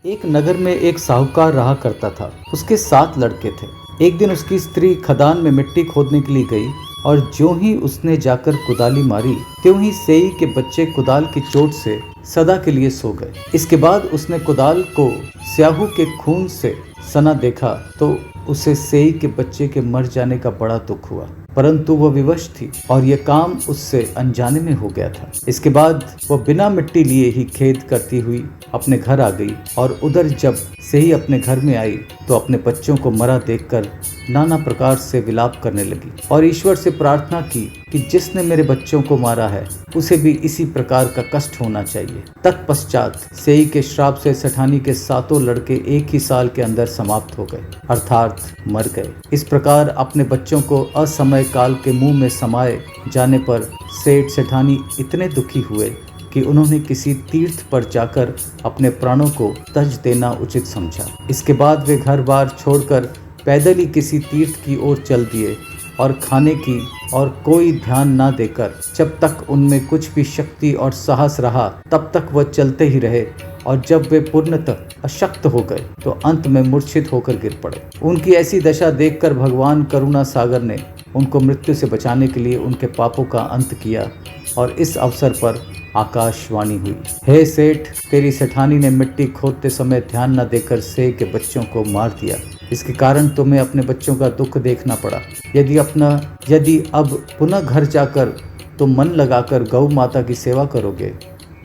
एक नगर में एक साहूकार रहा करता था। उसके 7 लड़के थे। एक दिन उसकी स्त्री खदान में मिट्टी खोदने के लिए गई और ज्यों ही उसने जाकर कुदाली मारी, त्यों ही सेई के बच्चे कुदाल की चोट से सदा के लिए सो गए। इसके बाद उसने कुदाल को स्याहू के खून से सना देखा तो उसे सेई के बच्चे के मर जाने का बड़ा दुख हुआ, परंतु वह विवश थी और यह काम उससे अनजाने में हो गया था। इसके बाद वह बिना मिट्टी लिए ही खेद करती हुई अपने घर आ गई और उधर जब सेई अपने घर में आई तो अपने बच्चों को मरा देखकर नाना प्रकार से विलाप करने लगी और ईश्वर से प्रार्थना की कि जिसने मेरे बच्चों को मारा है उसे भी इसी प्रकार का कष्ट होना चाहिए। तत्पश्चात सेई के श्राप से सेठानी के 7 लड़के एक ही साल के अंदर समाप्त हो गए, अर्थात मर गए। इस प्रकार अपने बच्चों को असमय काल के मुंह में समाये जाने पर सेठ सेठानी इतने दुखी हुए कि उन्होंने किसी तीर्थ पर जाकर अपने प्राणों को तज देना उचित समझा। इसके बाद वे घर बार छोड़कर पैदल ही किसी तीर्थ की ओर चल दिए और खाने की और कोई ध्यान न देकर जब तक उनमें कुछ भी शक्ति और साहस रहा तब तक वह चलते ही रहे और जब वे पूर्णतः अशक्त हो गए तो अंत में मूर्छित होकर गिर पड़े। उनकी ऐसी दशा देखकर भगवान करुणा सागर ने उनको मृत्यु से बचाने के लिए उनके पापों का अंत किया और इस अवसर पर आकाशवाणी हुई, हे सेठ, तेरी सेठानी ने मिट्टी खोदते समय ध्यान न देकर सेई के बच्चों को मार दिया। इसके कारण तुम्हें अपने बच्चों का दुख देखना पड़ा। यदि अब पुनः घर जाकर तुम मन लगाकर गौ माता की सेवा करोगे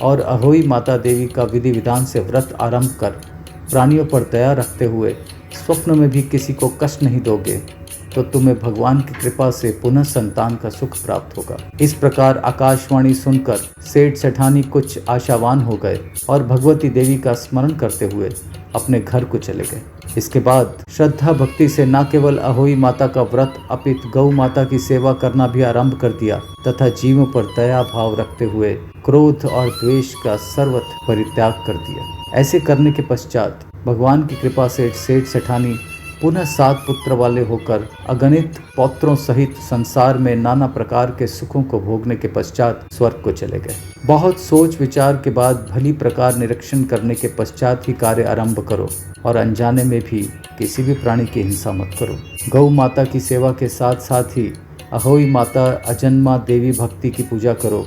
और अहोई माता देवी का विधि विधान से व्रत आरंभ कर प्राणियों पर दया रखते हुए स्वप्न में भी किसी को कष्ट नहीं दोगे तो तुम्हें भगवान की कृपा से पुनः संतान का सुख प्राप्त होगा। इस प्रकार आकाशवाणी सुनकर सेठ सेठानी कुछ आशावान हो गए और भगवती देवी का स्मरण करते हुए अपने घर को चले गए। इसके बाद श्रद्धा भक्ति से न केवल अहोई माता का व्रत अपितु गौ माता की सेवा करना भी आरंभ कर दिया तथा जीवों पर दया भाव रखते हुए क्रोध और द्वेष का सर्वथा परित्याग कर दिया। ऐसे करने के पश्चात भगवान की कृपा से सेठ सेठानी पुनः 7 पुत्र वाले होकर अगणित पौत्रों सहित संसार में नाना प्रकार के सुखों को भोगने के पश्चात स्वर्ग को चले गए। बहुत सोच विचार के बाद भली प्रकार निरीक्षण करने के पश्चात ही कार्य आरंभ करो और अनजाने में भी किसी भी प्राणी की हिंसा मत करो। गौ माता की सेवा के साथ साथ ही अहोई माता अजन्मा देवी भक्ति की पूजा करो।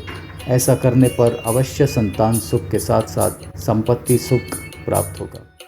ऐसा करने पर अवश्य संतान सुख के साथ साथ संपत्ति सुख प्राप्त होगा।